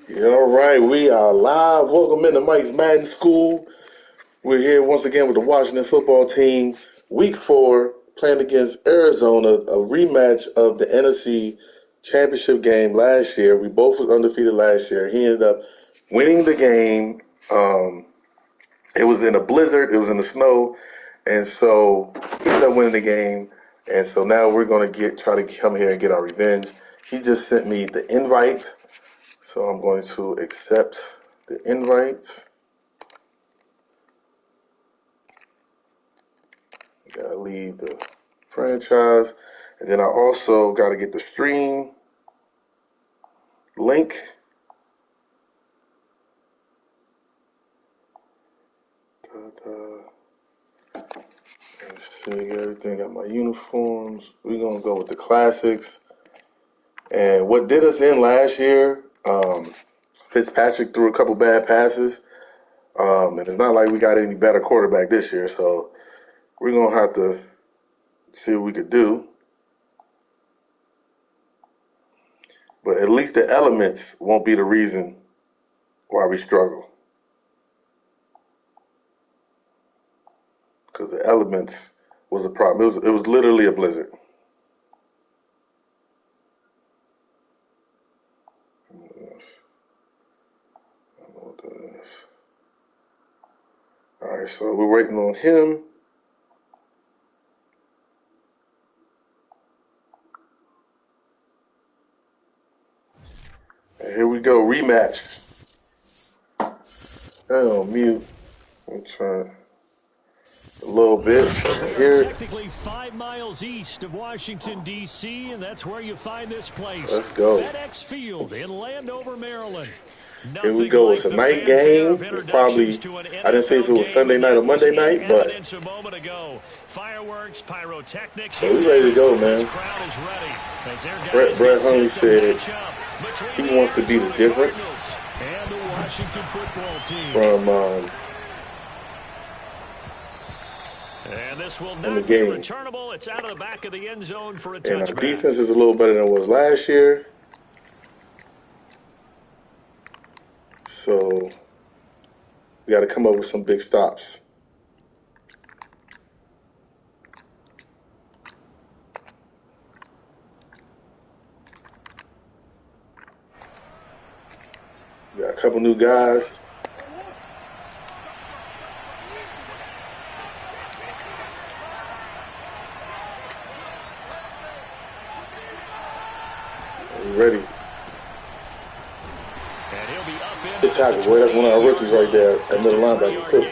Yeah, all right, we are live. Welcome into Mike's Madden School. We're here once again with the Washington football team. Week 4, playing against Arizona, a rematch of the NFC Championship game last year. We both was undefeated last year. He ended up winning the game. It was in a blizzard. It was in the snow. And so he ended up winning the game. And so now we're going to try to come here and get our revenge. He just sent me the invite. So I'm going to accept the invite. Gotta leave the franchise. And then I also gotta get the stream link. Let's see everything. Got my uniforms. We're gonna go with the classics. And what did us in last year, Fitzpatrick threw a couple bad passes. And it's not like we got any better quarterback this year, so we're gonna have to see what we could do. But at least the elements won't be the reason why we struggle. Because the elements was a problem. It was literally a blizzard. All right, so we're waiting on him. And here we go, rematch. On mute. I'm trying a little bit here. Technically 5 miles east of Washington, D.C., and that's where you find this place. Let's go. FedEx Field in Landover, Maryland. Here we go. It's a night game. It's probably, I didn't say if it was Sunday night or Monday night, but Fireworks, pyrotechnics. So we ready to go, man. Brett Hundley said he wants to be the difference from and this will in not the be game. returnable. It's out of the back of the end zone for a And our touchback. defense is a little better than it was last year. So we got to come up with some big stops. We got a couple new guys. Are we ready? Good tackle, boy. That's one of our rookies right there at middle linebacker, too.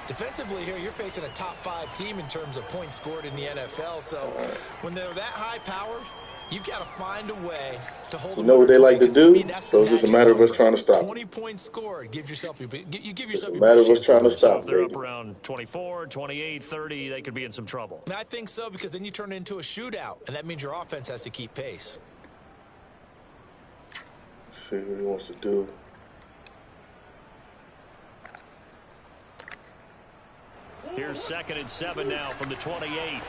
Defensively here, you're facing a top 5 team in terms of points scored in the NFL. So when they're that high-powered, you've got to find a way to hold them. You know what they like to do, so it's just a matter of us number. trying to stop 20 points scored. You give yourself it's a a matter of us trying to stop, If they're baby. up around 24, 28, 30, they could be in some trouble. And I think so, because then you turn it into a shootout, and that means your offense has to keep pace. Let's see what he wants to do. Here's 2nd and 7 now from the 28.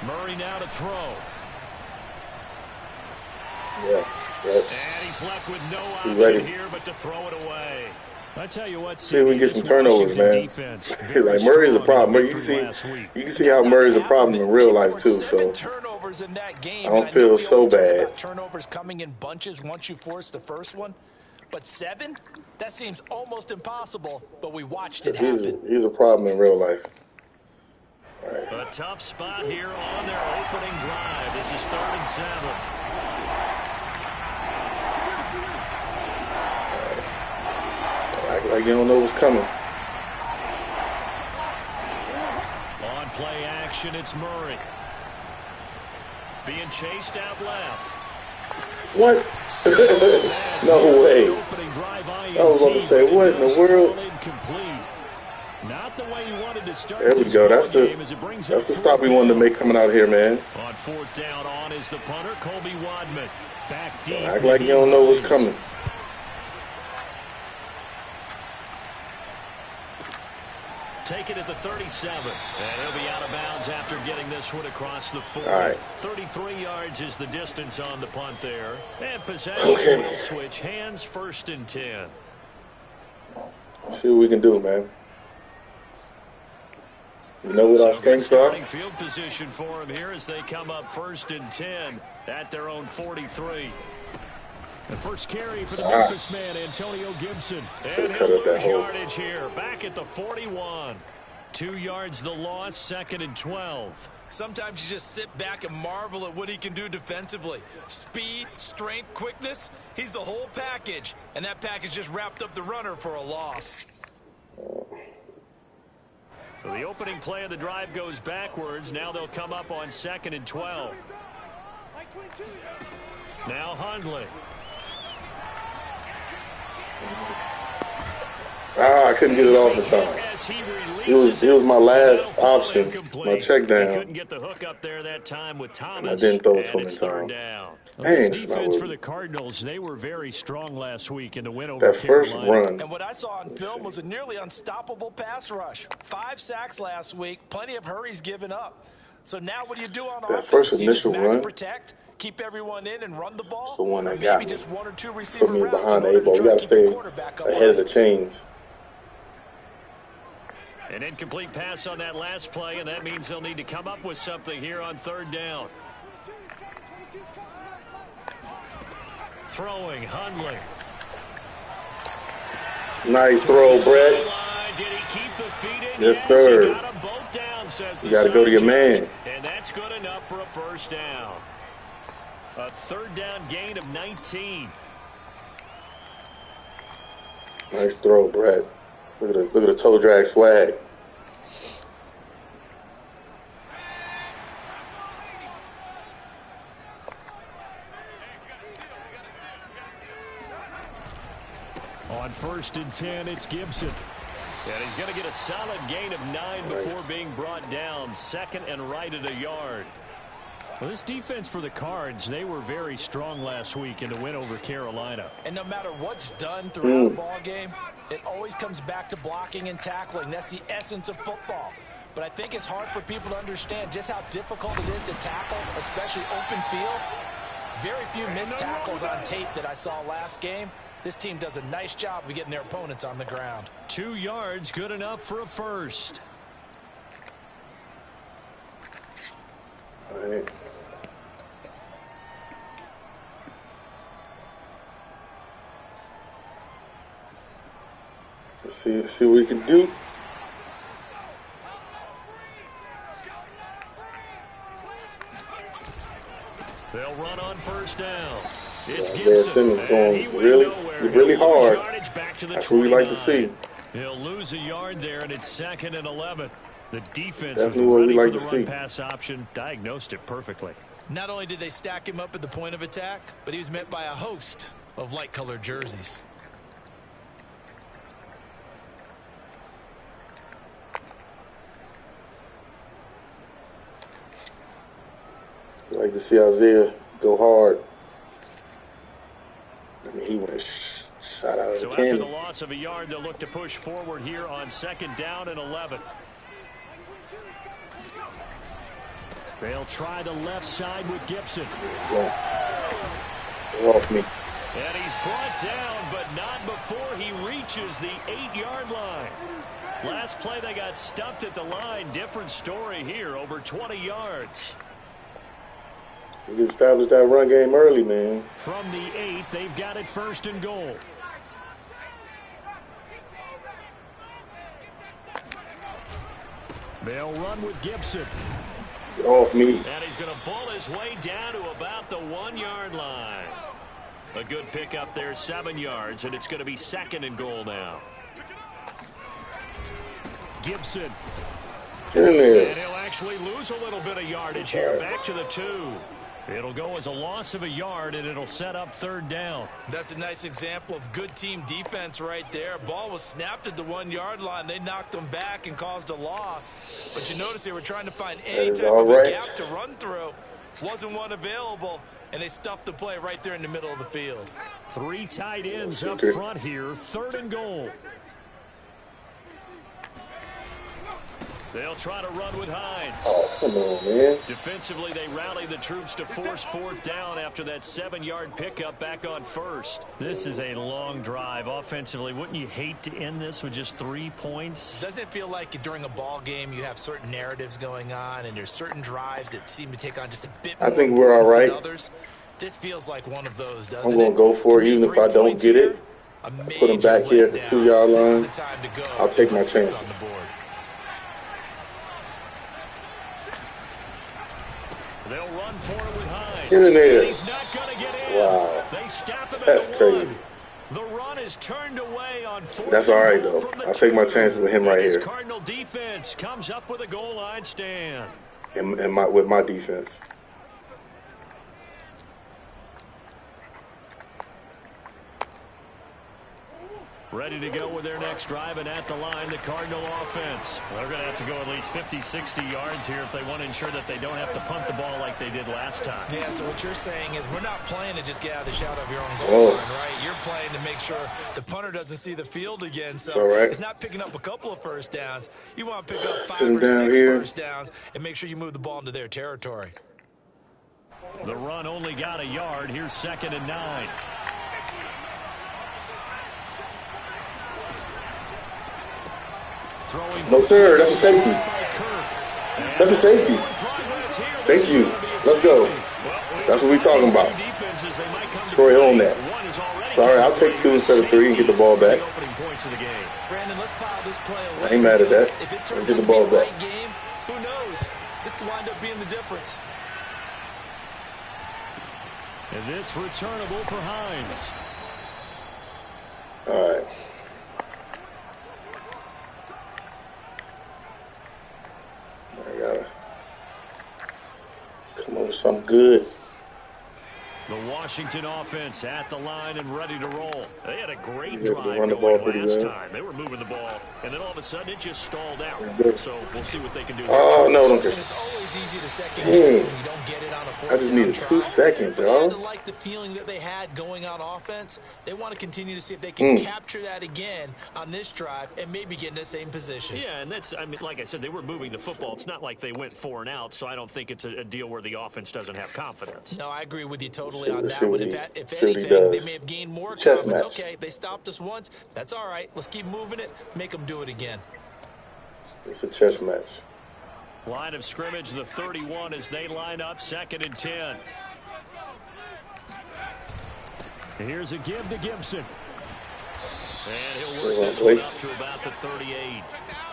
Murray now to throw. Yeah, that's. And he's left with no option here but to throw it away. I tell you what, see if we can get some turnovers, man. Like Murray's a problem. You can see how Murray's a problem in real life too. So turnovers in that game. I don't feel so bad. Turnovers coming in bunches once you force the first one, but 7? That seems almost impossible. But we watched it happen. He's a problem in real life. All right. A tough spot here on their opening drive. This is 3rd and 7. Act like you don't know what's coming. On play action, it's Murray. Being chased out left. What? No way. I was about to say, what in the world? Not the way he wanted to start. There we go. That's the stop we wanted to make coming out here, man. On 4th down, on is the punter, Colby Wadman. Back deep. Act like you don't know what's coming. take it at the 37. And he'll be out of bounds after getting this one across the 40. All right. 33 yards is the distance on the punt there. And possession will switch hands, 1st and 10. See what we can do, man. You know what our strengths are? Starting field position for him here as they come up 1st and 10 at their own 43. The first carry for the Memphis man, Antonio Gibson. And he'll lose yardage here, back at the 41. 2 yards the loss, 2nd and 12. Sometimes you just sit back and marvel at what he can do defensively. Speed, strength, quickness. He's the whole package. And that package just wrapped up the runner for a loss. So the opening play of the drive goes backwards. Now they'll come up on 2nd and 12. Now Hundley. I couldn't get it off the time. It was my last option, my check down. He couldn't get the hook up there that time with Thomas. I didn't throw it to him in time. This defense for the Cardinals, they were very strong last week in the win over that first run. And what I saw on film was a nearly unstoppable pass rush. 5 sacks last week, plenty of hurries given up. So now what do you do on offense? That first initial run, protect, keep everyone in and run the ball. It's the one that got me. Just 1 or 2 receiver put me behind the 8-ball. We got to stay ahead of the chains. An incomplete pass on that last play, and that means they'll need to come up with something here on 3rd down. Throwing, Hundley. Nice throw, Brett. Did he keep the feet in? Yes, sir. He got them both down, says you got to go to your man. And that's good enough for a 1st down. A 3rd down gain of 19. Nice throw, Brett. Look at the toe drag swag. On 1st and 10, it's Gibson. And he's going to get a solid gain of 9 before being brought down. 2nd and right at a yard. Well, this defense for the Cards, they were very strong last week in the win over Carolina. And no matter what's done throughout the ball game, it always comes back to blocking and tackling. That's the essence of football. But I think it's hard for people to understand just how difficult it is to tackle, especially open field. Very few missed tackles on tape that I saw last game. This team does a nice job of getting their opponents on the ground. 2 yards, good enough for a 1st. All right. Let's see what we can do. They'll run on 1st down. It's Gibson. Simmons going really hard. That's what we like to see. He'll lose a yard there, and it's 2nd and 11. The defense is ready what we like for to the see. Run pass option, diagnosed it perfectly. Not only did they stack him up at the point of attack, but he was met by a host of light-colored jerseys. We like to see Isaiah go hard. I mean, he went shot out of the cannon. After the loss of a yard, they'll look to push forward here on 2nd down and 11. They'll try the left side with Gibson. Off me. And he's brought down, but not before he reaches the 8-yard line. Last play, they got stuffed at the line. Different story here, over 20 yards. We can establish that run game early, man. From the 8, they've got it 1st and goal. They'll run with Gibson. Get off me. And he's going to bull his way down to about the 1-yard line. A good pickup there, 7 yards, and it's going to be 2nd and goal now. Gibson. Get in there. And he'll actually lose a little bit of yardage here, back to the 2. It'll go as a loss of a yard, and it'll set up 3rd down. That's a nice example of good team defense right there. Ball was snapped at the 1-yard line. They knocked them back and caused a loss. But you notice they were trying to find any type of a gap to run through. Wasn't one available, and they stuffed the play right there in the middle of the field. 3 tight ends up front here, 3rd and goal. They'll try to run with Hines. Oh, come on, man. Defensively, they rally the troops to force fourth down after that 7-yard pickup back on first. This is a long drive offensively. Wouldn't you hate to end this with just 3 points? Doesn't it feel like during a ball game you have certain narratives going on and there's certain drives that seem to take on just a bit more I think we're all right. than others? This feels like one of those, doesn't it? I'm going to go for it even if I don't get it. Put him back here at the 2-yard line. I'll take my chances. They'll run for it with Hines. Get in there. He's not going to get in. Wow. They stop him That's at the crazy. 1. The run is turned away on 4th. That's all right, though. I'll take my chances with him right here. Cardinal defense comes up with a goal line stand. With my defense. Ready to go with their next drive, and at the line, the Cardinal offense. Well, they're going to have to go at least 50, 60 yards here if they want to ensure that they don't have to punt the ball like they did last time. Yeah, so what you're saying is we're not playing to just get out of the shadow of your own goal line, right? You're playing to make sure the punter doesn't see the field again. So it's not picking up a couple of first downs. You want to pick up 5 or 6 first downs and make sure you move the ball into their territory. The run only got a yard. Here's 2nd and 9. No, sir. That's a safety. That's a safety. Thank you. Let's go. That's what we're talking about. Troy on that. Sorry, I'll take 2 instead of 3 and get the ball back. Brandon, let's file this play away. I ain't mad at that. Let's get the ball back. Who knows? This could wind up being the difference. And this returnable for Hines. All right. I gotta come up with something good. The Washington offense at the line and ready to roll. They had a great They drive run the ball going pretty last well. time. They were moving the ball, and then all of a sudden it just stalled out. So we'll see what they can do. Oh, no, don't get it. It's always easy to second guess when you don't get it on a fourth I just needed 2 seconds, y'all. They like the feeling that they had going on offense. They want to continue to see if they can capture that again on this drive and maybe get in the same position. Yeah, and that's, I mean, like I said, they were moving the football. It's not like they went 4 and out, so I don't think it's a deal where the offense doesn't have confidence. No, I agree with you totally on that one. If anything, they may have gained more Chess confidence. match. Okay, they stopped us once. That's all right. Let's keep moving it. Make them do it again. It's a chess match. Line of scrimmage, the 31 as they line up, 2nd and 10. Here's a give to Gibson. And he'll work this one up to about the 38.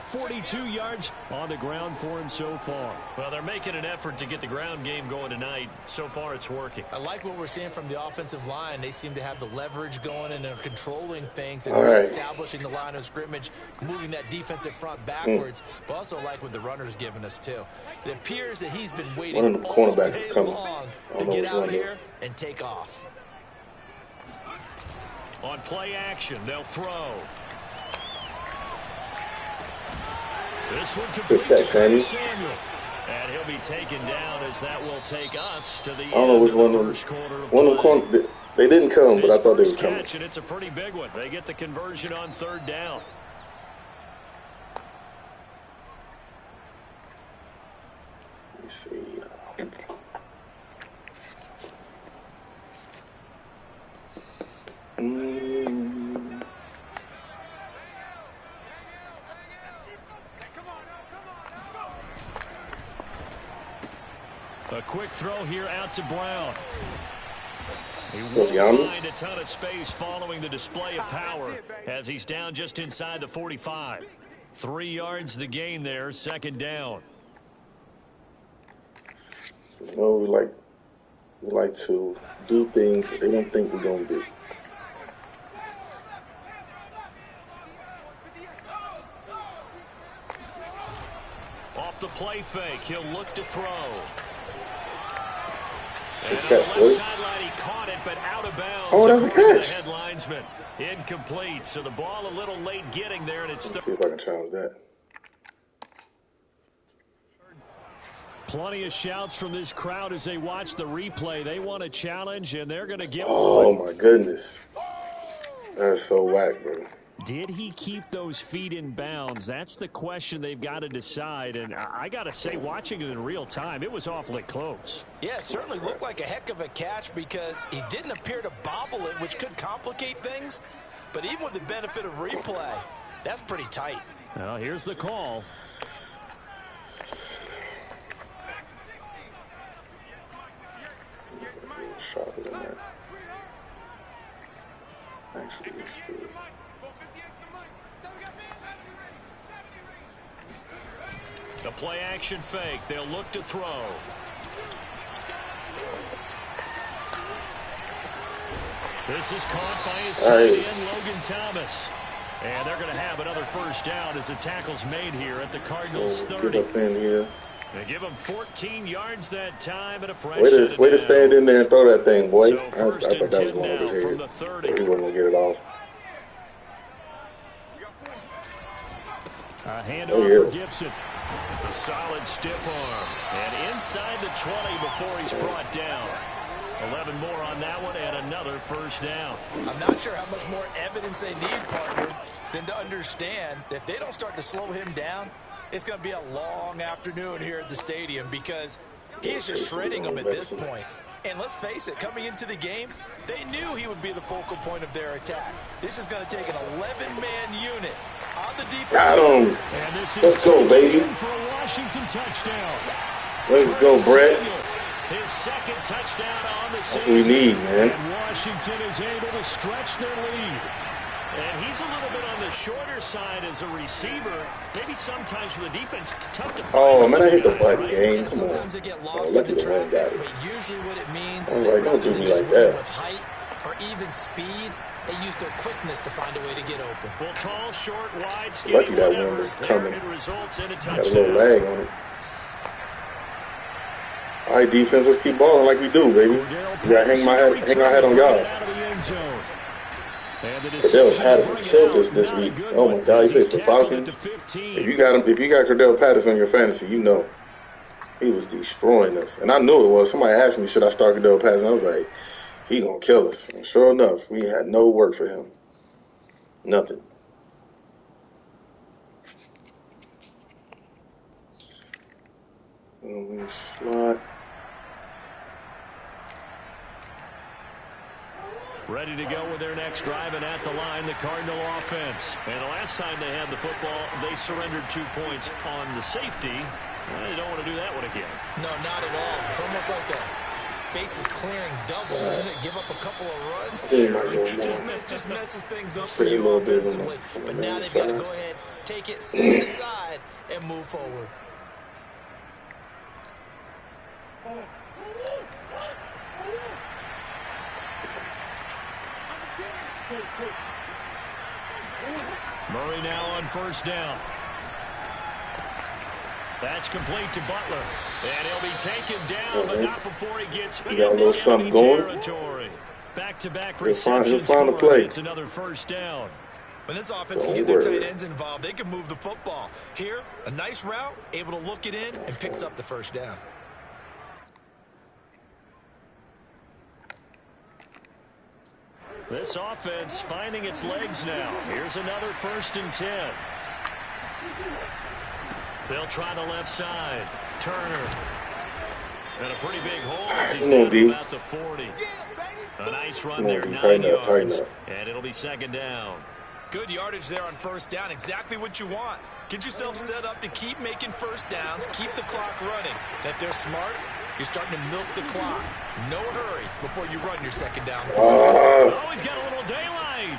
42 yards on the ground for him so far. Well, they're making an effort to get the ground game going tonight. So far, it's working. I like what we're seeing from the offensive line. They seem to have the leverage going and they're controlling things and establishing the line of scrimmage, moving that defensive front backwards. But also like what the runner's giving us, too. It appears that he's been waiting One of them cornerbacks is coming. to get out here and take off. On play action, they'll throw. This one complete to Samuel. And he'll be taken down as that will take us to the end of the first quarter of play. They didn't come, but I thought they was coming. And it's a pretty big one. They get the conversion on 3rd down. Let me see. A quick throw here out to Brown. He won't find a ton of space following the display of power as he's down just inside the 45. 3 yards the gain there, 2nd down. You know, we like to do things that they don't think we're gonna do. Off the play fake, he'll look to throw. And on the left sideline, he caught it, but out of bounds. Oh, that's a catch. The head linesman. Incomplete, so the ball a little late getting there, and it's... Let's see if I can challenge that. Plenty of shouts from this crowd as they watch the replay. They want a challenge, and they're going to get one. Oh, my goodness. That's so whack, bro. Did he keep those feet in bounds? That's the question they've got to decide. And I got to say, watching it in real time, it was awfully close. Yeah, it certainly looked like a heck of a catch because he didn't appear to bobble it, which could complicate things. But even with the benefit of replay, that's pretty tight. Well, here's the call. Sharper than that. Actually, it's true. The play action fake. They'll look to throw. This is caught by his tight end, Logan Thomas. And they're going to have another first down as the tackle's made here at the Cardinals' 30. Get up in here. They give him 14 yards that time and a fresh way to stand in there and throw that thing, boy. So I thought that was going over his head. He wasn't going to get it off. A handoff for Gibson. A solid stiff arm. And inside the 20 before he's brought down. 11 more on that one and another first down. I'm not sure how much more evidence they need, partner, than to understand that if they don't start to slow him down, it's going to be a long afternoon here at the stadium because he's just shredding them at this point. And let's face it, coming into the game, they knew he would be the focal point of their attack. This is going to take an 11-man unit on the defense. And this is Let's go, baby. For a Washington touchdown. Let's go, Brett. His second touchdown on the season. That's what we need, man. And Washington is able to stretch their lead. And he's a little bit on the shorter side as a receiver. Maybe sometimes for the defense, tough to find. Oh, man, I hit the button, game. Come on. Sometimes they get lost in the traffic, but usually what it means is like, don't do me like that. With height or even speed, they use their quickness to find a way to get open. Well, tall, short, wide, skinny, lucky that one was coming. It results in a touchdown. Got a little lag on it. All right, defense, let's keep balling like we do, baby. We got to hang our head on y'all. Cordell Patterson killed this week. Oh my God, he plays for Falcons. If you got Cordell Patterson on your fantasy, you know he was destroying us. And I knew it was. Somebody asked me, should I start Cordell Patterson? I was like, he gonna kill us. And sure enough, we had no work for him. Nothing. Slot. Ready to go with their next drive, and at the line, the Cardinal offense. And the last time they had the football, they surrendered 2 points on the safety. They don't want to do that one again. No, not at all. It's almost like a bases clearing double, isn't it? Give up a couple of runs. Just messes things up for you offensively. But now they've got to go ahead, take it, set it aside, and move forward. Murray now on first down. That's complete to Butler. And he'll be taken down, but not before he gets into enemy territory. Back-to-back receptions for him. It's another first down. When this offense can get their tight ends involved, they can move the football. Here, a nice route, able to look it in, and picks up the first down. This offense finding its legs now. Here's another 1st and 10. They'll try the left side. Turner. And a pretty big hole as he's down to about the 40. A nice run there, 9 yards. And it'll be second down. Good yardage there on first down. Exactly what you want. Get yourself set up to keep making first downs, keep the clock running. And if they're smart, you're starting to milk the clock. No hurry before you run your second down. Oh, he's got a little daylight.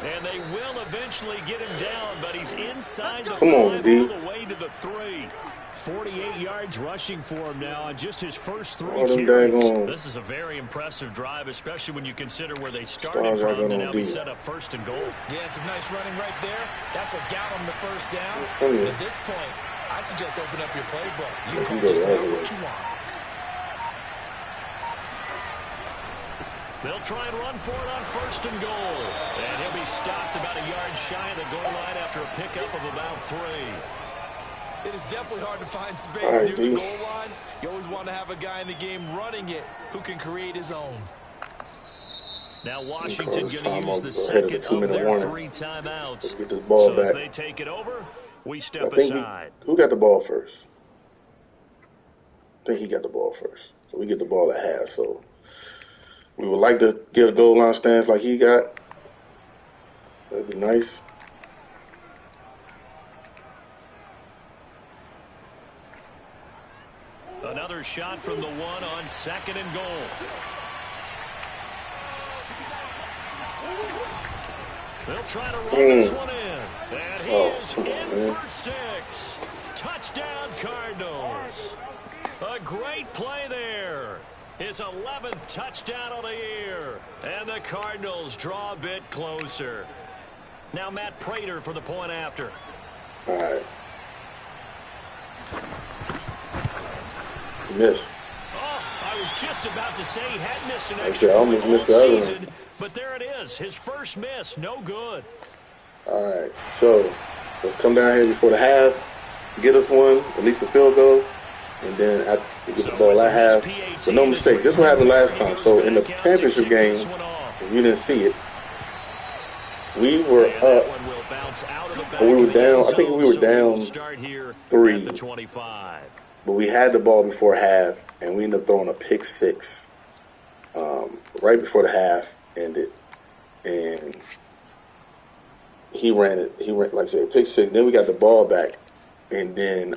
And they will eventually get him down, but he's inside the 5 all the way to the 3. 48 yards rushing for him now on just his first 3 carries. This is a very impressive drive, especially when you consider where they started from to now be set up 1st and goal. Yeah, some nice running right there. That's what got him the first down. But at this point, I suggest open up your playbook. You can call just about what you want. They'll try and run for it on 1st and goal. And he'll be stopped about a yard shy of the goal line after a pickup of about 3. It is definitely hard to find space near the goal line. You always want to have a guy in the game running it who can create his own. Now Washington going to use the ahead of the second of their warning. 3 timeouts. Let's get this ball so back. as they take it over, we step I think aside. who got the ball first? I think he got the ball first. So we get the ball at half. So we would like to get a goal line stance like he got. That'd be nice. Another shot from the 1 on 2nd and goal. They'll try to run this one in. And he is in for 6. Touchdown, Cardinals. A great play there. His 11th touchdown of the year. And the Cardinals draw a bit closer. Now Matt Prater for the point after. All right. Miss. Oh, I was just about to say he had missed an I extra almost point missed all the other season, one. but there it is. His first miss, no good. All right. So let's come down here before the half, get us one, at least a field goal, and then after we get the ball at half. But no mistakes. This is what happened last time. So in the championship game, if you didn't see it, we were up. Or we were down. I think we were down 3. But we had the ball before half, and we ended up throwing a pick 6 right before the half ended. And he ran it. He ran, like I said, pick 6. Then we got the ball back, and then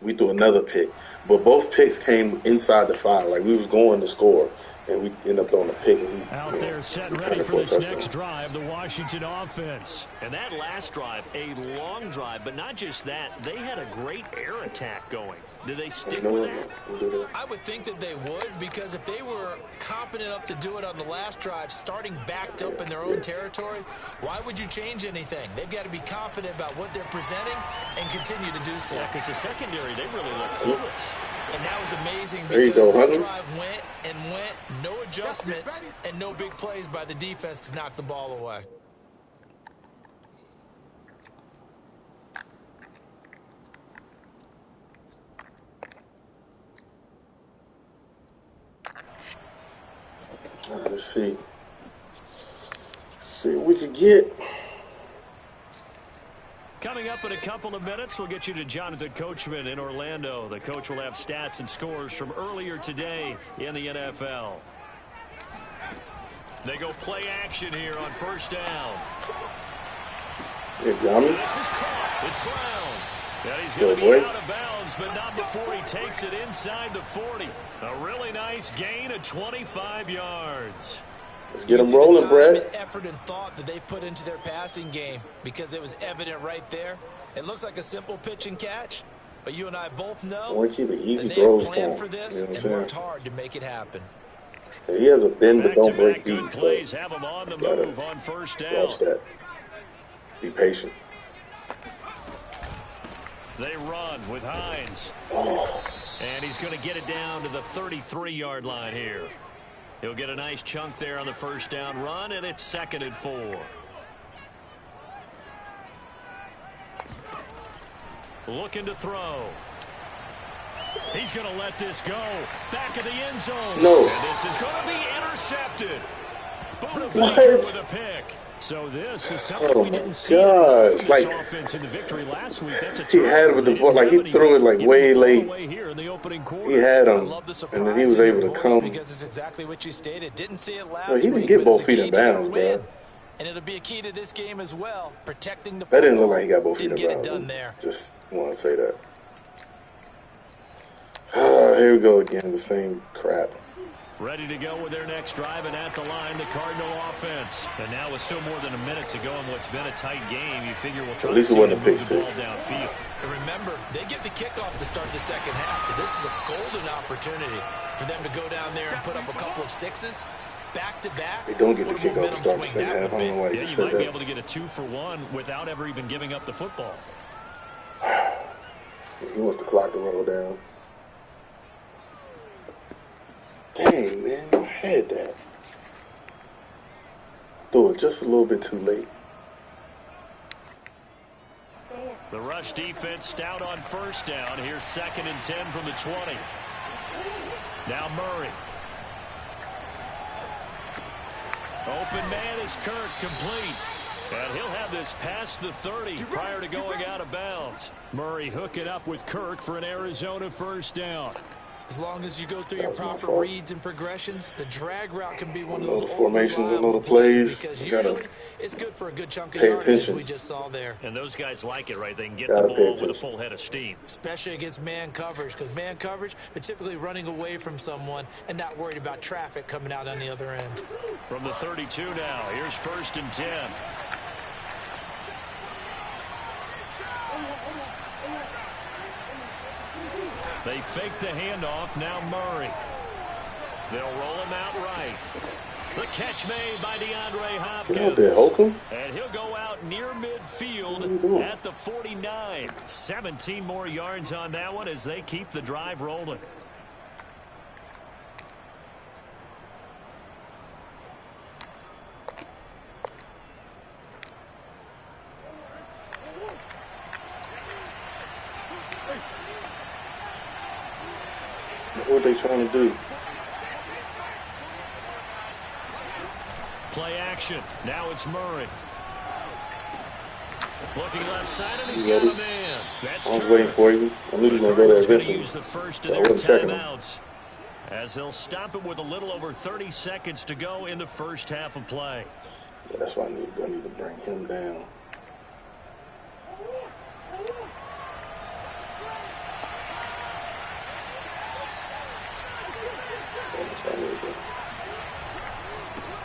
we threw another pick. But both picks came inside the 5. Like we was going to score, and we ended up throwing a pick. And out there, set and ready for this next drive, the Washington offense. And that last drive, a long drive, but not just that. They had a great air attack going. Do they stick with that? I would think that they would, because if they were competent enough to do it on the last drive, starting backed up in their own territory, why would you change anything? They've got to be confident about what they're presenting and continue to do so. Yeah, because the secondary, they really look clueless. And that was amazing because that drive went and went, no adjustments, and no big plays by the defense to knock the ball away. Let's see. See what we can get. Coming up in a couple of minutes, we'll get you to Jonathan Coachman in Orlando. The coach will have stats and scores from earlier today in the NFL. They go play action here on first down. Hey, Johnny. This is caught. It's Brown. And he's going to be out of bounds, but not before he takes it inside the 40. A really nice gain of 25 yards. Let's get them rolling, Brad. Effort and thought that they've put into their passing game, because it was evident right there. It looks like a simple pitch and catch, but you and I both know keep it easy that they have throws planned for this and worked hard to make it happen. Yeah, he has a bend but don't break beat. Good plays have him on the move on first down. Watch that. Be patient. They run with Hines. And he's going to get it down to the 33-yard line here. He'll get a nice chunk there on the first down run, and it's 2nd and 4. Looking to throw. He's going to let this go. Back of the end zone. No. And this is going to be intercepted. Buda with a pick. So this is something we didn't see. Like offense in the victory last week. That's a he had it with the ball, like he threw it like way late. He had him, and then he was able to come. Because it's exactly what you stated. Didn't see it last No, he didn't week, get both feet in bounds, bro. And it'll be a key to this game as well, protecting the. That didn't look like he got both feet in Didn't get bounds. it done there. Just want to say that. Here we go again, the same crap. Ready to go with their next drive, and at the line, the Cardinal offense. And now with still more than a minute to go in what's been a tight game, you figure we'll try to see them move the ball downfield. And remember, they get the kickoff to start the second half, so this is a golden opportunity for them to go down there and put up a couple of 6s back-to-back. They don't get the kickoff to start the second half. I don't know why you said that. You might be able to get a 2-for-1 without ever even giving up the football. He wants the clock to roll down. Dang, man, I had that. I threw it just a little bit too late. The rush defense stout on first down. Here's 2nd and 10 from the 20. Now Murray. Open man is Kirk, complete. And he'll have this past the 30 prior to going out of bounds. Murray hooking up with Kirk for an Arizona first down. As long as you go through your proper reads and progressions, the drag route can be one of those old formations, reliable plays because usually it's good for a good chunk of yardage, as we just saw there. And those guys like it, right? They can get the ball with a full head of steam. Especially against man coverage, because man coverage, they're typically running away from someone and not worried about traffic coming out on the other end. From the 32 now, here's 1st and 10. They fake the handoff, now Murray. They'll roll him out right. The catch made by DeAndre Hopkins. And he'll go out near midfield at the 49. 17 more yards on that one as they keep the drive rolling. What are they trying to do? Play action. Now it's Murray. Looking left side, and he's got a man. That's I was waiting for you. I knew he was going to go there eventually. Use the first of their timeouts as he'll stop it with a little over 30 seconds to go in the first half of play. Yeah, that's why I need to bring him down.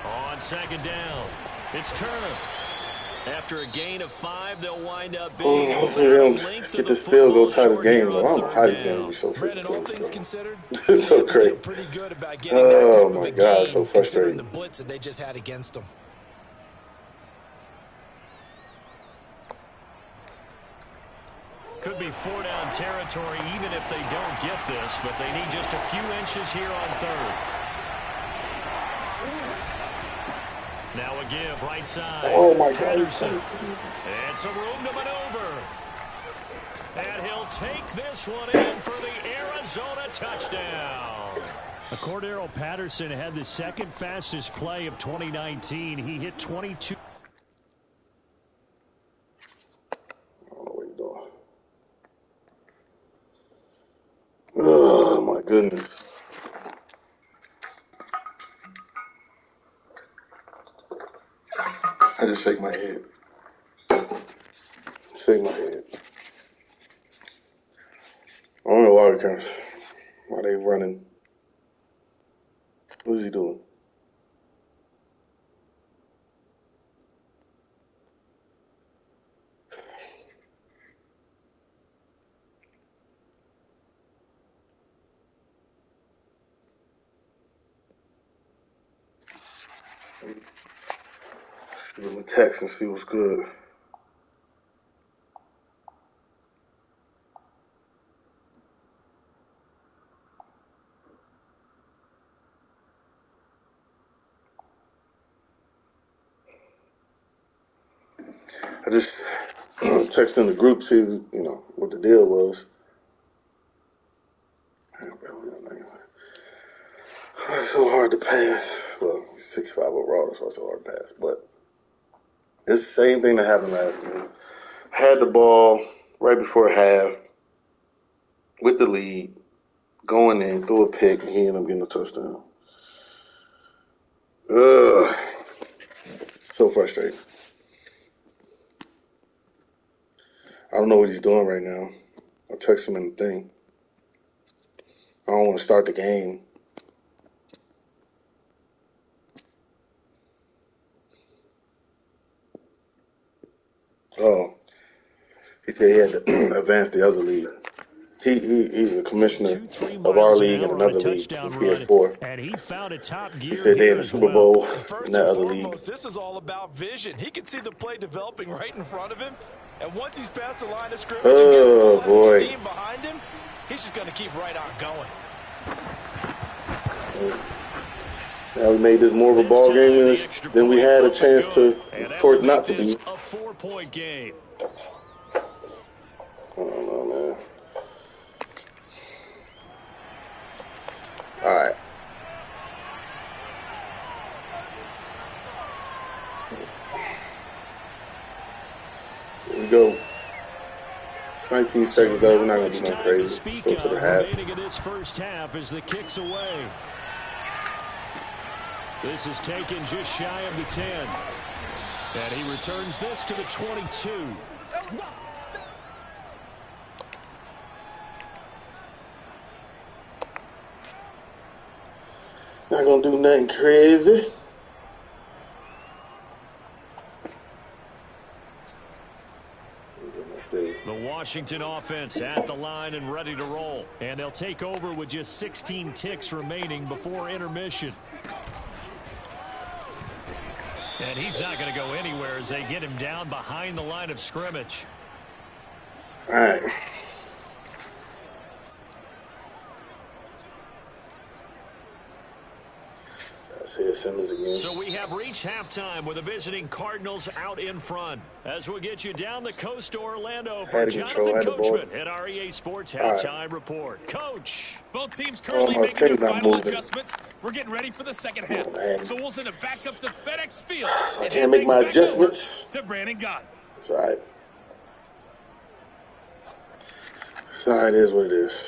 On 2nd down, it's Turner. After a gain of 5, they'll wind up being hopefully they don't get this field goal tie this game. Though. I don't know how this game be so freaking close. All things considered, it's so crazy. Pretty good about getting that type of a game, so frustrating. The blitz that they just had against them. Could be 4-down territory even if they don't get this, but they need just a few inches here on 3rd. Now a give, right side. Oh, my God. Patterson. And some room to maneuver. And he'll take this one in for the Arizona touchdown. Cordero Patterson had the second fastest play of 2019. He hit 22. Oh, my goodness. I just shake my head. Shake my head. I don't know why they running. What is he doing? Give him a text and see what's good. I just texted in the group, see, what the deal was. It's so hard to pass. Well, 6'5" overall, that's why it's so hard to pass. But it's the same thing that happened last week. Had the ball right before half with the lead, going in, threw a pick, and he ended up getting a touchdown. Ugh. So frustrating. I don't know what he's doing right now. I'll text him in the thing. I don't want to start the game. Oh, he said he had to advance the other league. He's the commissioner of our league and another league, PS4. And he found a top gear. He said they're in the Super Bowl in that other league. This is all about vision. He can see the play developing right in front of him. And once he's past the line of scrimmage and gets steam behind him, he's just going to keep right on going. Now we made this more of a ball game than we had a chance for it not to be. A 4-point game. I don't know, man. All right. Here we go. 19 seconds though. We're not gonna do nothing crazy. Let's go to the half. Remaining in this first half as the kick's away. This is taken just shy of the 10. And he returns this to the 22. Not gonna do nothing crazy. The Washington offense at the line and ready to roll. And they'll take over with just 16 ticks remaining before intermission. And he's not going to go anywhere as they get him down behind the line of scrimmage. All right. Simmons again. So we have reached halftime with the visiting Cardinals out in front. As we'll get you down the coast to Orlando for Jonathan Coachman at our EA Sports Halftime Report. Coach. Both teams currently making their final adjustments. We're getting ready for the second half. So we'll send it back up to FedEx Field. I can't make my adjustments. To Brandon Gott. It's all right. It's all right. It is what it is.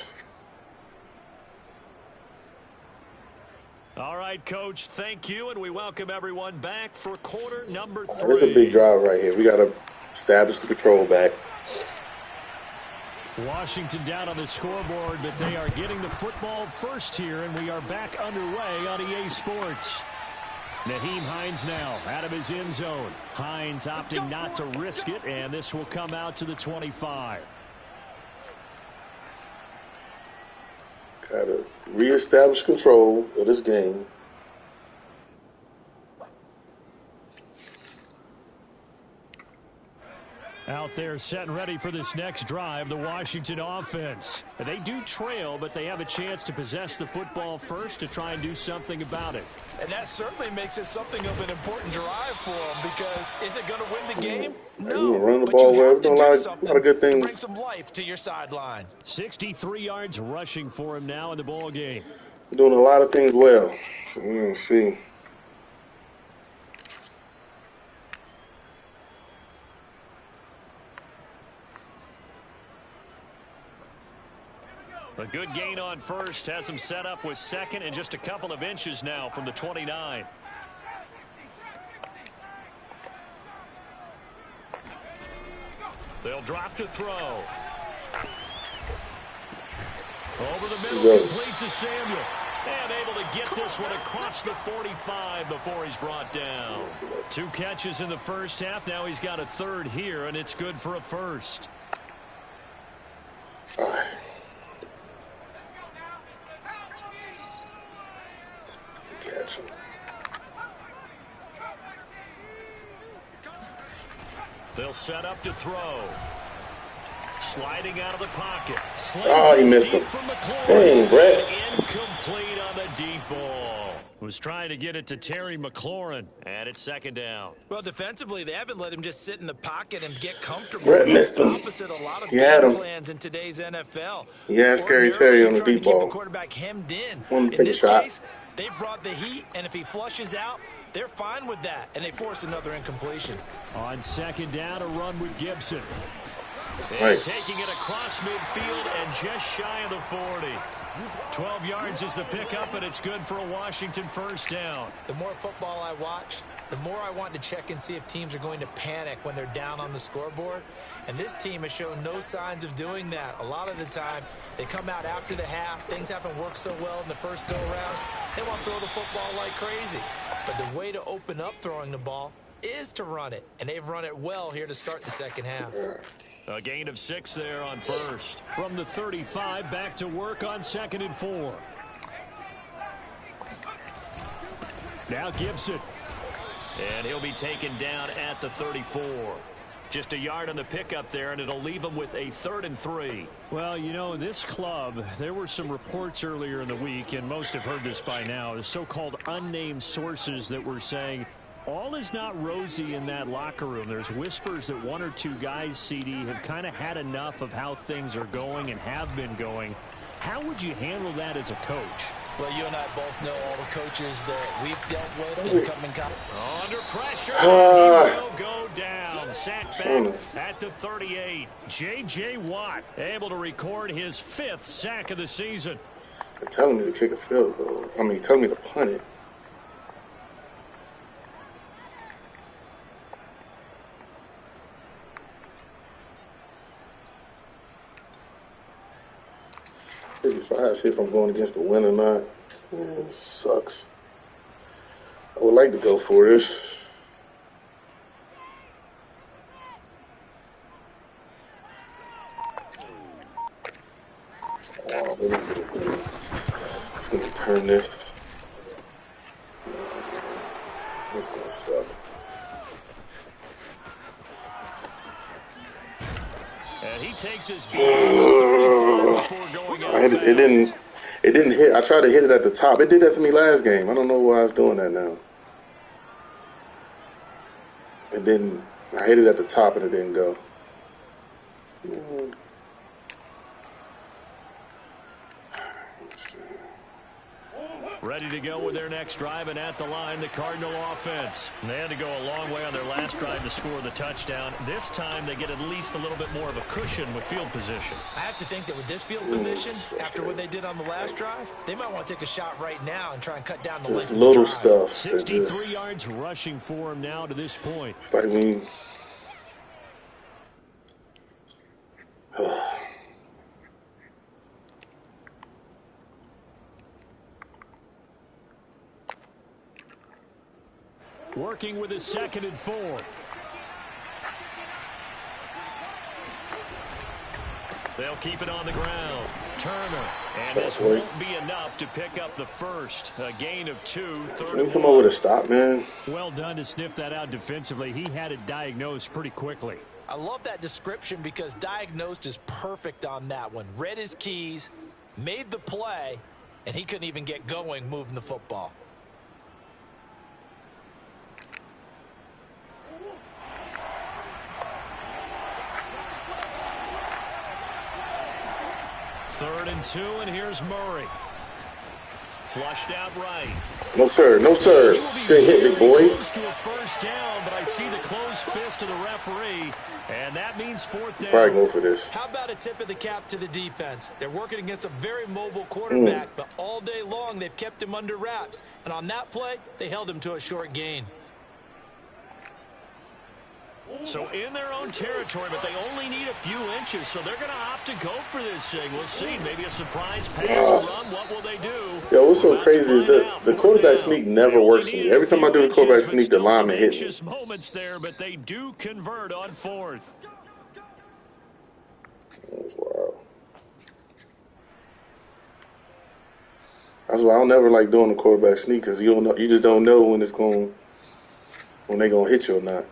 All right, Coach, thank you, and we welcome everyone back for quarter number 3. This is a big drive right here. We got to establish the control back. Washington down on the scoreboard, but they are getting the football first here, and we are back underway on EA Sports. Nyheim Hines now out of his end zone. Hines opting not to risk it, and this will come out to the 25. Got to reestablish control of this game. Out there set and ready for this next drive, the Washington offense. They do trail, but they have a chance to possess the football first to try and do something about it. And that certainly makes it something of an important drive for them, because is it going to win the game? No, run the but ball you well. have to do something a lot of good things. to bring some life to your sideline. 63 yards rushing for him now in the ball game. Doing a lot of things well. Let's see. A good gain on first has him set up with second and just a couple of inches now from the 29. They'll drop to throw. Over the middle, complete to Samuel. And able to get this one across the 45 before he's brought down. 2 catches in the first half. Now he's got a third here, and it's good for a first. They'll set up to throw. Sliding out of the pocket. He missed him. Dang, Brett. Incomplete on the deep ball. Was trying to get it to Terry McLaurin, and it's second down. Well, defensively, they haven't let him just sit in the pocket and get comfortable. Brett missed him. Opposite a lot of game plans in today's NFL. He has Scary Terry on the deep ball. Keep the quarterback hemmed in. In this case, they brought the heat, and if he flushes out, they're fine with that, and they force another incompletion. On second down, a run with Gibson. And taking it across midfield and just shy of the 40. 12 yards is the pickup, and it's good for a Washington first down. The more football I watch, the more I want to check and see if teams are going to panic when they're down on the scoreboard. And this team has shown no signs of doing that. A lot of the time, they come out after the half. Things haven't worked so well in the first go-around. They want to throw the football like crazy. But the way to open up throwing the ball is to run it. And they've run it well here to start the second half. A gain of 6 there on first. From the 35, back to work on 2nd and 4. Now Gibson. And he'll be taken down at the 34. Just a yard on the pickup there, and it'll leave him with a 3rd and 3. Well, you know, this club, there were some reports earlier in the week, and most have heard this by now, the so-called unnamed sources that were saying all is not rosy in that locker room. There's whispers that 1 or 2 guys, CD, have kind of had enough of how things are going and have been going. How would you handle that as a coach? Well, you and I both know all the coaches that we've dealt with and come in contact. Under pressure, he will go down. Sacked back at the 38. J.J. Watt able to record his 5th sack of the season. They're telling me to kick a field goal. I mean, telling me to punt it. See if I'm going against the wind or not. Man, this sucks. I would like to go for this. Oh, it's going to turn this. It's going to suck. And he takes his beat before going out. It didn't hit. I tried to hit it at the top. It did that to me last game. I don't know why it's doing that now. It didn't. I hit it at the top and it didn't go. Ready to go with their next drive, and at the line, the Cardinal offense. They had to go a long way on their last drive to score the touchdown. This time, they get at least a little bit more of a cushion with field position. I have to think that with this field position, after what they did on the last drive, they might want to take a shot right now and try and cut down the length of the little drive. stuff. 63 yards rushing for him now to this point. It's like me. Working with his 2nd and 4. They'll keep it on the ground. Turner. And this won't be enough to pick up the first. A gain of 2. Can you come over with a stop, man? Well done to sniff that out defensively. He had it diagnosed pretty quickly. I love that description because diagnosed is perfect on that one. Read his keys, made the play, and he couldn't even get going moving the football. Third and 2, and here's Murray. Flushed out right. No, sir. No, sir. Can't hit me, boy. Close to a first down, but I see the closed fist of the referee, and that means 4th down. Probably go for this. How about a tip of the cap to the defense? They're working against a very mobile quarterback, but all day long they've kept him under wraps. And on that play, they held him to a short gain. So in their own territory, but they only need a few inches, so they're going to opt to go for this thing. We'll see. Maybe a surprise pass or run. What will they do? Yo, what's so crazy is the quarterback sneak never works for me. Every time I do the quarterback sneak, the lineman hit me. Moments there, but they do convert on 4th. That's wild. That's why I don't never like doing the quarterback sneak because you don't know. You just don't know when they're gonna hit you or not.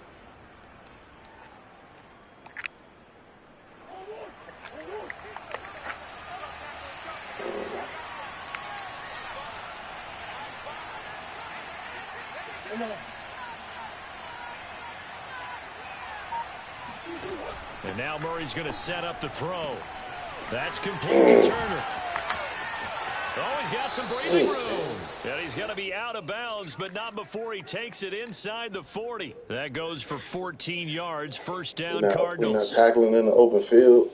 And now Murray's going to set up the throw. That's complete to Turner. Oh, he's got some breathing room. And he's going to be out of bounds, but not before he takes it inside the 40. That goes for 14 yards. First down, Cardinals. We're not tackling in the open field.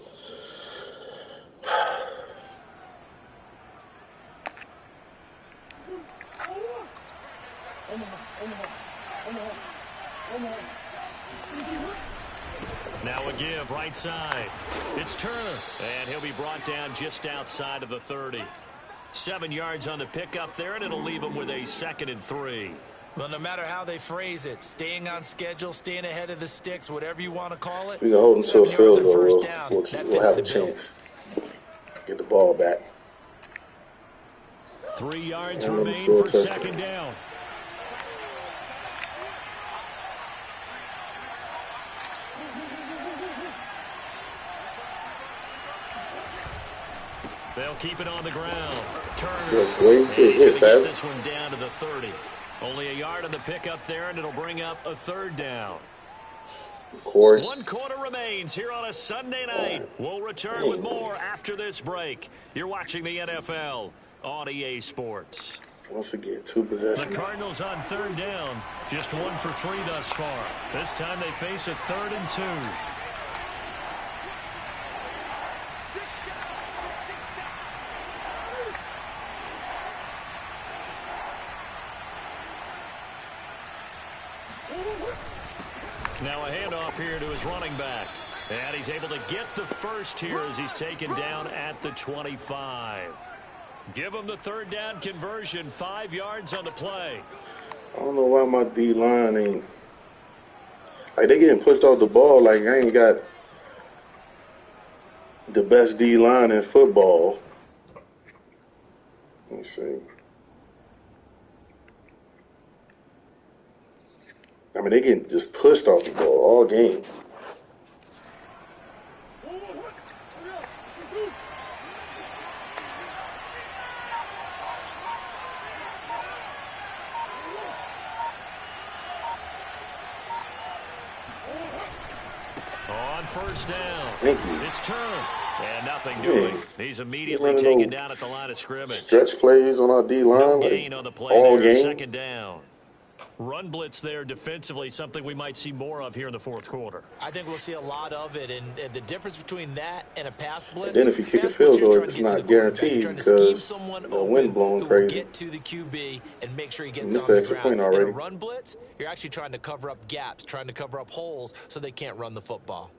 Now a give, right side. It's Turner, and he'll be brought down just outside of the 30. 7 yards on the pickup there, and it'll leave him with a 2nd and 3. Well, no matter how they phrase it, staying on schedule, staying ahead of the sticks, whatever you want to call it. We can hold them to a field goal. We'll have a bill. chance. Get the ball back. 3 yards remain for 2nd down. They'll keep it on the ground. Turner. And he's going to get this one down to the 30. Only a yard on the pickup there, and it'll bring up a 3rd down. Of course. 1 quarter remains here on a Sunday night. We'll return with more after this break. You're watching the NFL on EA Sports. Once again, 2 possessions. The Cardinals on 3rd down, just 1 for 3 thus far. This time they face a 3rd and 2. Now a handoff here to his running back. And he's able to get the first here as he's taken down at the 25. Give him the 3rd down conversion, 5 yards on the play. I don't know why my D-line ain't... Like, they getting pushed off the ball like I ain't got the best D-line in football. Let's see. I mean, they getting just pushed off the ball all game. On 1st down. Thank you. It's Turner. And nothing doing. He's immediately taken down at the line of scrimmage. Stretch plays on our D-line. No like, gain on the play all there, game. 2nd down. Run blitz there defensively, something we might see more of here in the 4th quarter. I think we'll see a lot of it, and the difference between that and a pass blitz. And then if you kick a field goal, it's not guaranteed because the wind blowing crazy. Get to the QB and make sure he gets Missed on the the extra ground. point already. In a run blitz, you're actually trying to cover up gaps, trying to cover up holes so they can't run the football.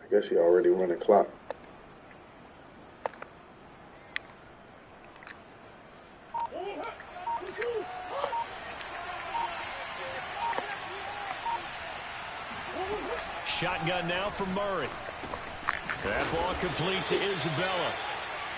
I guess he already running clock. Shotgun now for Murray. That ball complete to Isabella.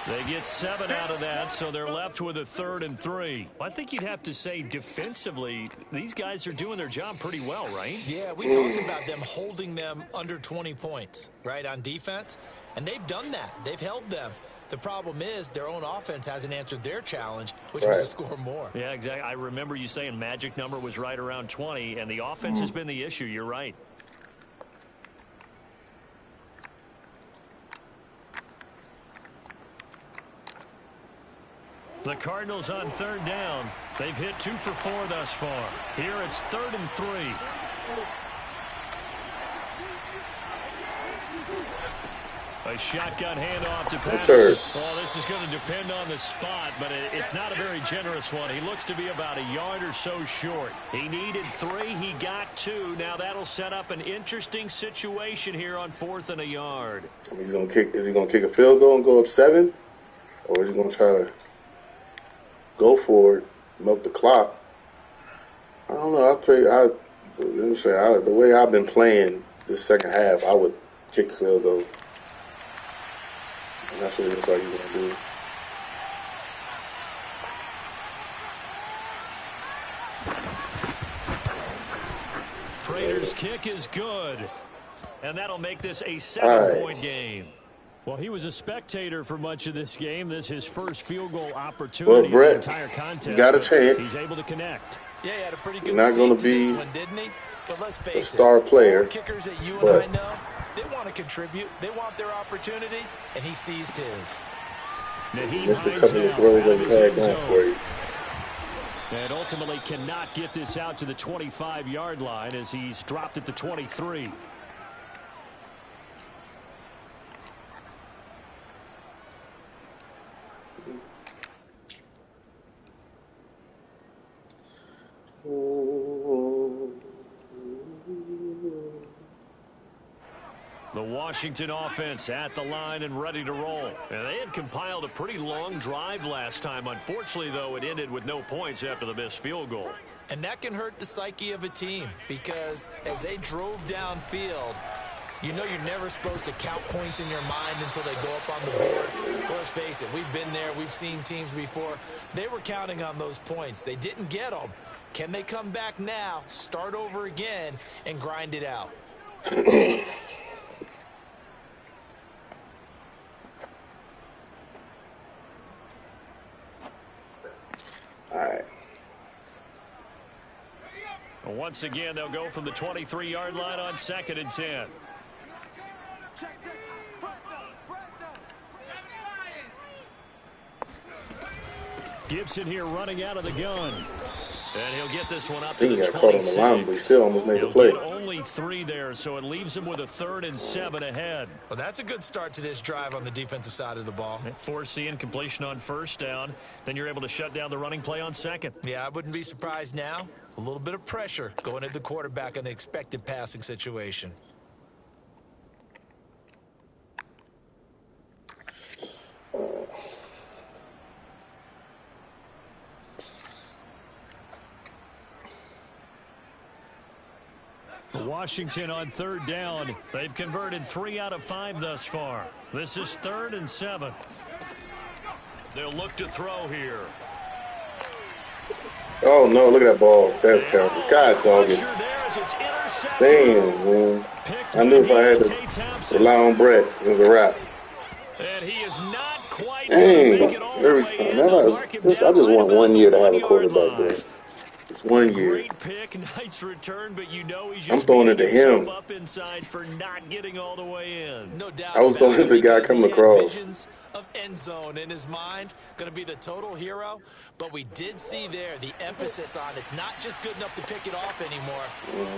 They get 7 out of that, so they're left with a 3rd and 3. I think you'd have to say defensively, these guys are doing their job pretty well, right? Yeah, we talked about them holding them under 20 points, right, on defense. And they've done that. They've held them. The problem is their own offense hasn't answered their challenge, which was to score more. Yeah, exactly. I remember you saying magic number was right around 20, and the offense has been the issue. You're right. The Cardinals on 3rd down. They've hit 2 for 4 thus far. Here it's 3rd and 3. A shotgun handoff to Patterson. Well, this is going to depend on the spot, but it's not a very generous one. He looks to be about a yard or so short. He needed 3. He got 2. Now that'll set up an interesting situation here on 4th and a yard. He's gonna kick. Is he gonna kick a field goal and go up 7, or is he gonna try to go for it, milk the clock? I don't know. The way I've been playing this second half, I would kick the field goal. And that's what it looks like he's going to do. Prater's kick is good. And that'll make this a 7-point game. Well, he was a spectator for much of this game. This is his first field goal opportunity in the entire contest. You got a chance. He's able to connect. Yeah, he had a pretty good You're not going to be this one, didn't he? But let's face a star player. Kickers that you and I know, they want to contribute. They want their opportunity, and he seized his. Missed a couple of throws that he had going for you. And ultimately cannot get this out to the 25-yard line as he's dropped at the 23. The Washington offense at the line and ready to roll. And they had compiled a pretty long drive last time. Unfortunately, though, it ended with no points after the missed field goal. And that can hurt the psyche of a team because as they drove downfield, you know you're never supposed to count points in your mind until they go up on the board. Well, let's face it, we've been there. We've seen teams before. They were counting on those points. They didn't get them. Can they come back now, start over again, and grind it out? All right. Once again, they'll go from the 23-yard line on 2nd and 10. Gibson here running out of the gun. And he'll get this one up I think to he the got caught on the line, but he still almost made the play. He'll get only 3 there, so it leaves him with a 3rd and 7 ahead. Well, that's a good start to this drive on the defensive side of the ball. Force the incompletion on 1st down. Then you're able to shut down the running play on 2nd. Yeah, I wouldn't be surprised now. A little bit of pressure going at the quarterback in an expected passing situation. Washington on 3rd down. They've converted 3 out of 5 thus far. This is 3rd and 7. They'll look to throw here. Oh, no, look at that ball. That's terrible. God dog it. Damn, man. I knew if I had to rely on Brett, it was a wrap. And he is not quite Dang, make it all the every way time. in. I just want 1 year to have a quarterback there. Just 1 year. Great pick, nice return, but you know he's I'm just throwing it to him. up inside for not getting all the way in. No doubt. I was throwing it to the guy coming across. Of end zone in his mind, going to be the total hero, but we did see there the emphasis on it's not just good enough to pick it off anymore.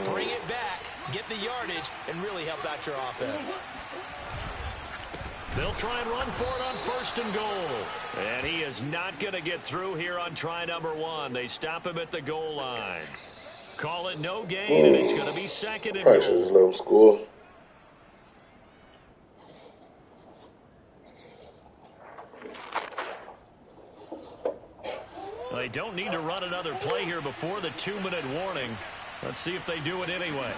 Bring it back, get the yardage, and really help out your offense. They'll try and run for it on 1st and goal. And he is not going to get through here on try number 1. They stop him at the goal line. Call it no gain, and it's going to be 2nd and Probably should goal. just let him score. They don't need to run another play here before the 2-minute warning. Let's see if they do it anyway.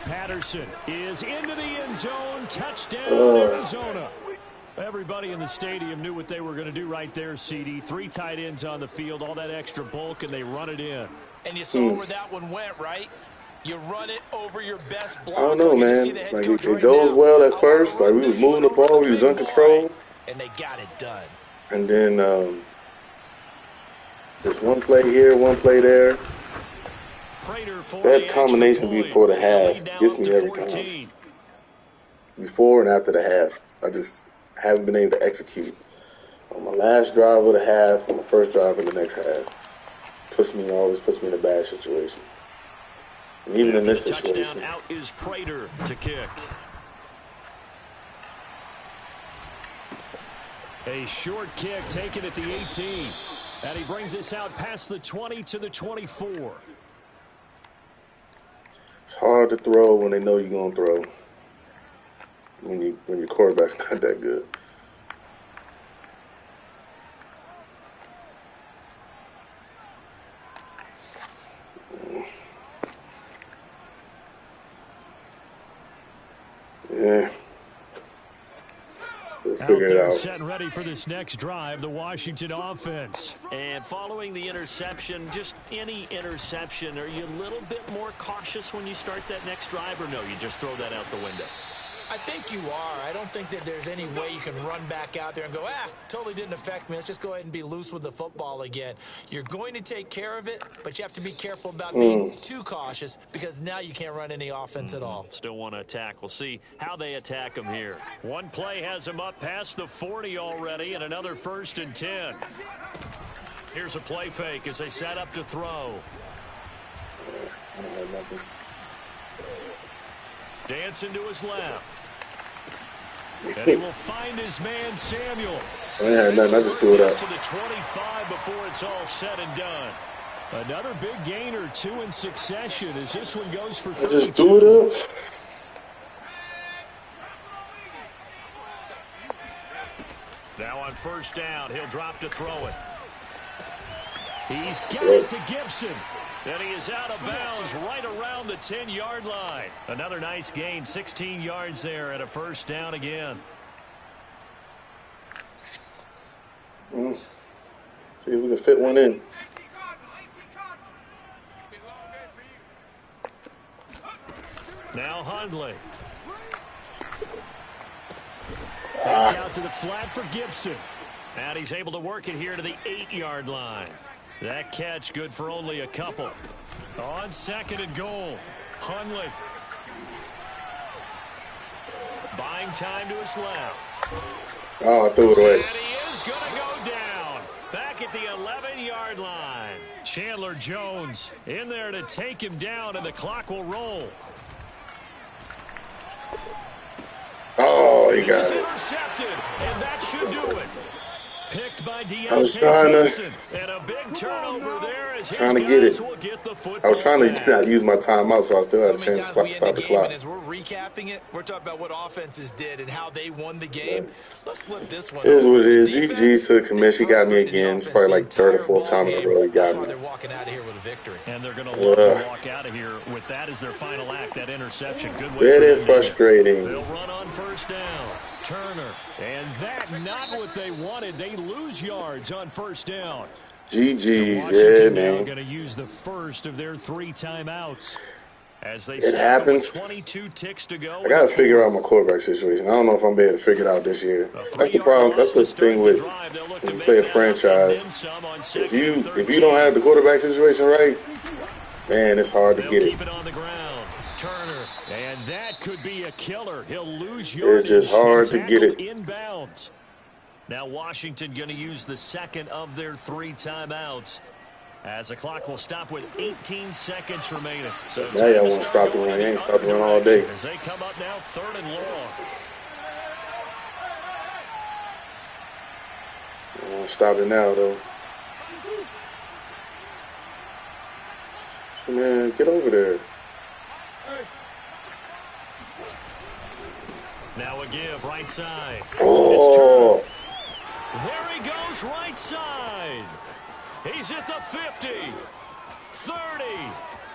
Patterson is into the end zone. Touchdown, Arizona. Everybody in the stadium knew what they were going to do right there, CD. 3 tight ends on the field, all that extra bulk, and they run it in. And you saw where that one went, right? You run it over your best block. I don't know, man. Like, it goes well at first. Like, we was moving the ball. We was uncontrolled. And they got it done. And then just one play here, one play there. That combination before the half gets me every time. Before and after the half, I just haven't been able to execute. On my last drive of the half and the first drive of the next half always puts me in a bad situation. And even in this situation. Touchdown out is Prater to kick. A short kick taken at the 18. And he brings us out past the 20 to the 24. It's hard to throw when they know you're going to throw. When your quarterback's not that good. Yeah. Let's figure it out. Set and ready for this next drive, the Washington offense. And following the interception, just any interception, are you a little bit more cautious when you start that next drive, or no, you just throw that out the window? I think you are. I don't think that there's any way you can run back out there and go, totally didn't affect me. Let's just go ahead and be loose with the football again. You're going to take care of it, but you have to be careful about being too cautious because now you can't run any offense at all. Still want to attack. We'll see how they attack them here. One play has them up past the 40 already, and another 1st and 10. Here's a play fake as they set up to throw. Dancing to his left. And he will find his man, Samuel. I ain't had nothing. I just threw it up. To the 25 before it's all said and done. Another big gain or 2 in succession as this one goes for 32. I just threw it up. Now on 1st down, he'll drop to throw it. He's got it to Gibson. And he is out of bounds right around the 10-yard line. Another nice gain, 16 yards there and a 1st down again. See if we can fit one in. Now Hundley. That's out to the flat for Gibson. And he's able to work it here to the 8-yard line. That catch good for only a couple. On 2nd and goal, Hundley. Buying time to his left. Oh, I threw it away. And he is going to go down. Back at at the 11-yard line. Chandler Jones in there to take him down, and the clock will roll. Oh, he got This is it. intercepted, and that should do it. Picked by I was trying Thompson, and a big turnover there as his get it. guys will get the football I was trying to back. not use my timeout, so I still had a chance to stop the clock. And as we're recapping it, we're talking about what offenses did and how they won the game. Let's flip this one. Here's what it is. GG to the commission. He got me again. It's probably like third or fourth time in a row he got me. They're walking out of here with a victory. And they're going to love to walk out of here with that as their final act, that interception. Good way. Very frustrating. They'll run on first down. Turner. And that not what they wanted. They lose yards on first down. GG's, yeah, man. Going to use the first of their 3 timeouts. As they it happens. 22 ticks to go. I got to figure out my quarterback situation. I don't know if I'm able to figure it out this year. That's the problem. That's the thing with when you play a franchise. If you don't have the quarterback situation right, man, it's hard to get it. Keep it on the ground. Turner, and that could be a killer. He'll lose yardage. It's just hard to get it. Inbounds. Now Washington going to use the second of their 3 timeouts, as the clock will stop with 18 seconds remaining. So now y'all want to stop the run. You ain't stopping the run all day. As they come up now, 3rd and long. I want to stop it now, though. So, man, get over there. Now a give, right side. Oh. There he goes, right side. He's at the 50, 30,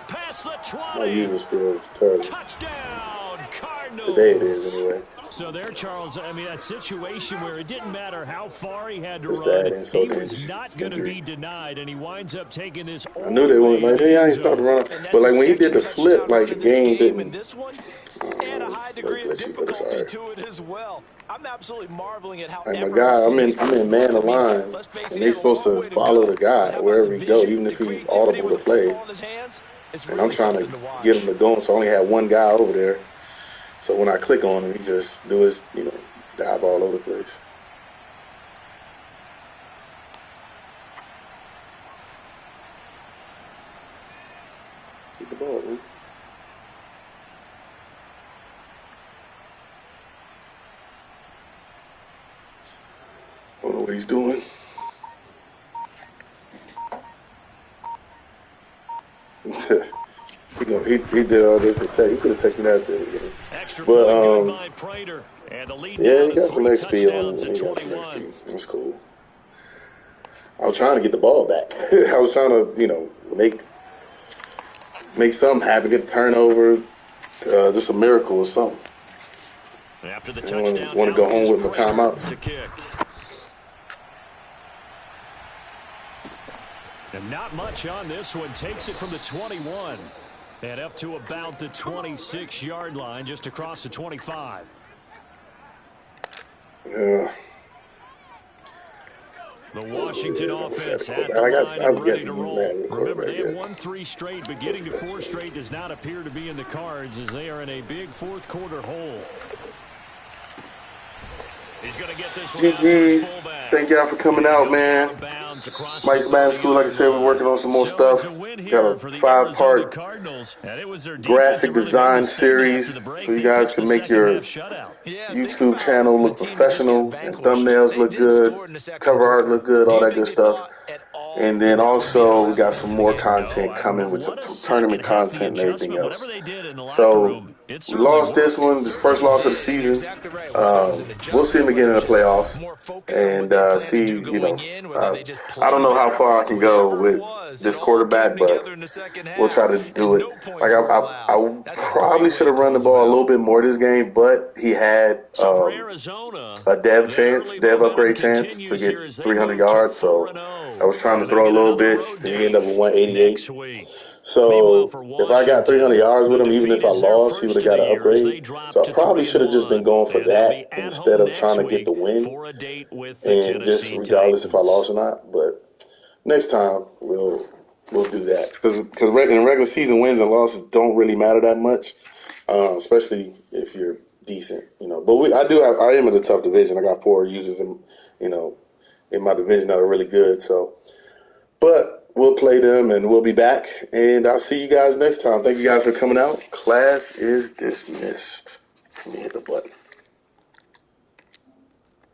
past the 20. My user skill is terrible. Touchdown, Cardinals. Today it is, anyway. So there, Charles, I mean, a situation where it didn't matter how far he had to run, he was not going to be denied, and he winds up taking this. I knew they weren't like, hey, I ain't started to run. But, like, when he did the flip, like, the game didn't. And a high degree of difficulty to it as well. I'm absolutely marveling at how. Like, my guy, I'm in man of line, and they're supposed to follow the guy wherever he go, even if he's audible to play. And I'm trying to get him to go, so I only had one guy over there. So when I click on him, he just do his, dive all over the place. Keep the ball, man. I don't know what he's doing. He did all this to take. He could have taken that there again. But yeah, he got some XP on him. He got some XP. That's cool. I was trying to get the ball back. I was trying to, make something happen, get a turnover, just a miracle or something. After the touchdown, want to go home with my timeouts. And not much on this one. Takes it from the 21 and up to about the 26-yard line, just across the 25. Yeah. The Washington offense at the line and ready to roll. Remember, they have won 3 straight, but getting to 4 straight does not appear to be in the cards as they are in a big fourth-quarter hole. He's going to get this one out to his fullback. Thank y'all for coming out, man. Mike's Madden School, like I said, we're working on some more stuff. Got a 5-part graphic design series so you guys can make your YouTube channel look professional and thumbnails look good, cover art look good, all that good stuff. And then also we got some more content coming with some tournament content and everything else. So we lost this one, this first loss of the season. We'll see them again in the playoffs and see, I don't know how far I can go with this quarterback, but we'll try to do it. Like I probably should have run the ball a little bit more this game, but he had a dev upgrade chance to get 300 yards, so I was trying to throw a little bit, and he ended up with 188. So if I got 300 yards with him, even if I lost, he would have got an upgrade. So I probably should have just been going for that instead of trying to get the win, and just regardless if I lost or not. But next time we'll do that because in regular season, wins and losses don't really matter that much, especially if you're decent, But I am in a tough division. I got 4 users in my division that are really good, so But we'll play them, and we'll be back. And I'll see you guys next time. Thank you guys for coming out. Class is dismissed. Let me hit the button.